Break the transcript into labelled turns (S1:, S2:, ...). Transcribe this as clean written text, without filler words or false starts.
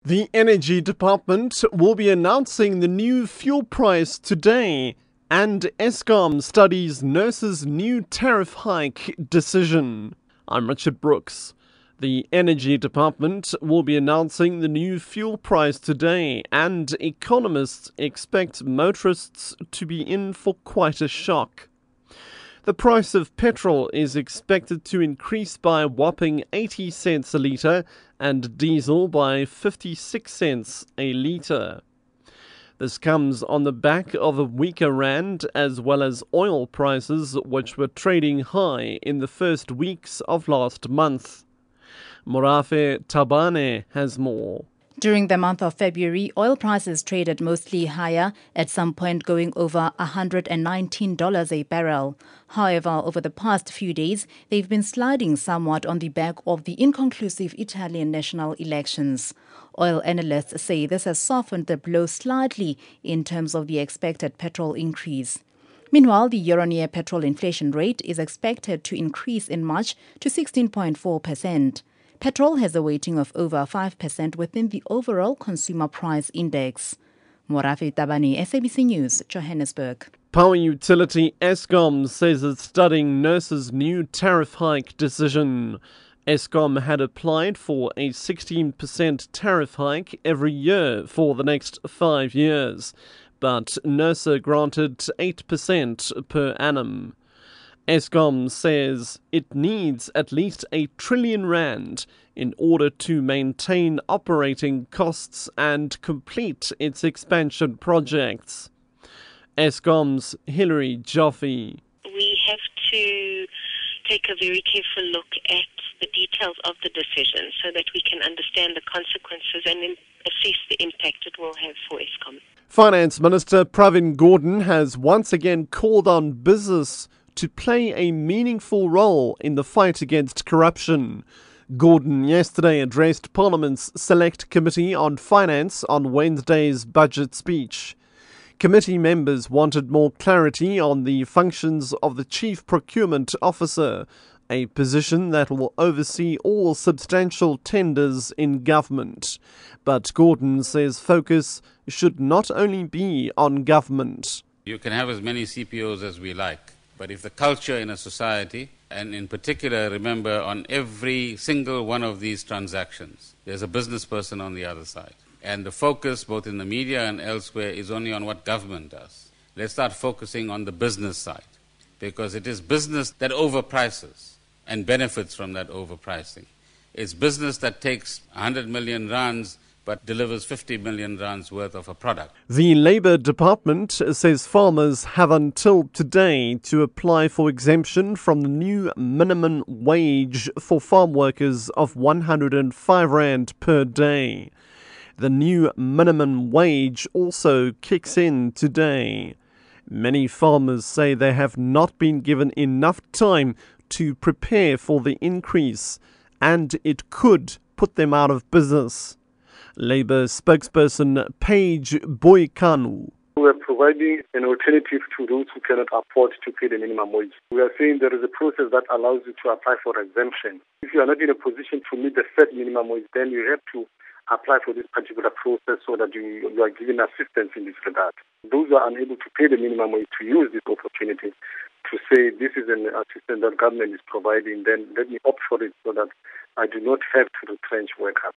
S1: The Energy Department will be announcing the new fuel price today, and Eskom studies nurses' new tariff hike decision. I'm Richard Brooks. The Energy Department will be announcing the new fuel price today, and economists expect motorists to be in for quite a shock. The price of petrol is expected to increase by a whopping 80 cents a litre and diesel by 56 cents a litre. This comes on the back of a weaker rand as well as oil prices, which were trading high in the first weeks of last month. Morafe Tabane has more.
S2: During the month of February, oil prices traded mostly higher, at some point going over $119 a barrel. However, over the past few days, they've been sliding somewhat on the back of the inconclusive Italian national elections. Oil analysts say this has softened the blow slightly in terms of the expected petrol increase. Meanwhile, the year-on-year petrol inflation rate is expected to increase in March to 16.4%. Petrol has a weighting of over 5% within the overall consumer price index. Morafe Tabane, SABC News, Johannesburg.
S1: Power utility Eskom says it's studying nurses' new tariff hike decision. Eskom had applied for a 16% tariff hike every year for the next 5 years, but NERSA granted 8% per annum. Eskom says it needs at least R1 trillion in order to maintain operating costs and complete its expansion projects. Eskom's Hilary Joffe.
S3: We have to take a very careful look at the details of the decision so that we can understand the consequences and assess the impact it will have for Eskom.
S1: Finance Minister Pravin Gordhan has once again called on business to play a meaningful role in the fight against corruption. Gordhan yesterday addressed Parliament's Select Committee on Finance on Wednesday's budget speech. Committee members wanted more clarity on the functions of the Chief Procurement Officer, a position that will oversee all substantial tenders in government. But Gordhan says focus should not only be on government.
S4: You can have as many CPOs as we like. But if the culture in a society, and in particular, remember, on every single one of these transactions, there's a business person on the other side. And the focus, both in the media and elsewhere, is only on what government does. Let's start focusing on the business side, because it is business that overprices and benefits from that overpricing. It's business that takes 100 million rands but delivers 50 million rands worth of a product.
S1: The Labour Department says farmers have until today to apply for exemption from the new minimum wage for farm workers of 105 Rand per day. The new minimum wage also kicks in today. Many farmers say they have not been given enough time to prepare for the increase, and it could put them out of business. Labour spokesperson Paige Boykanu.
S5: We are providing an alternative to those who cannot afford to pay the minimum wage. We are saying there is a process that allows you to apply for exemption. If you are not in a position to meet the set minimum wage, then you have to apply for this particular process so that you are given assistance in this regard. Those who are unable to pay the minimum wage to use this opportunity to say this is an assistance that government is providing, then let me opt for it so that I do not have to retrench workers.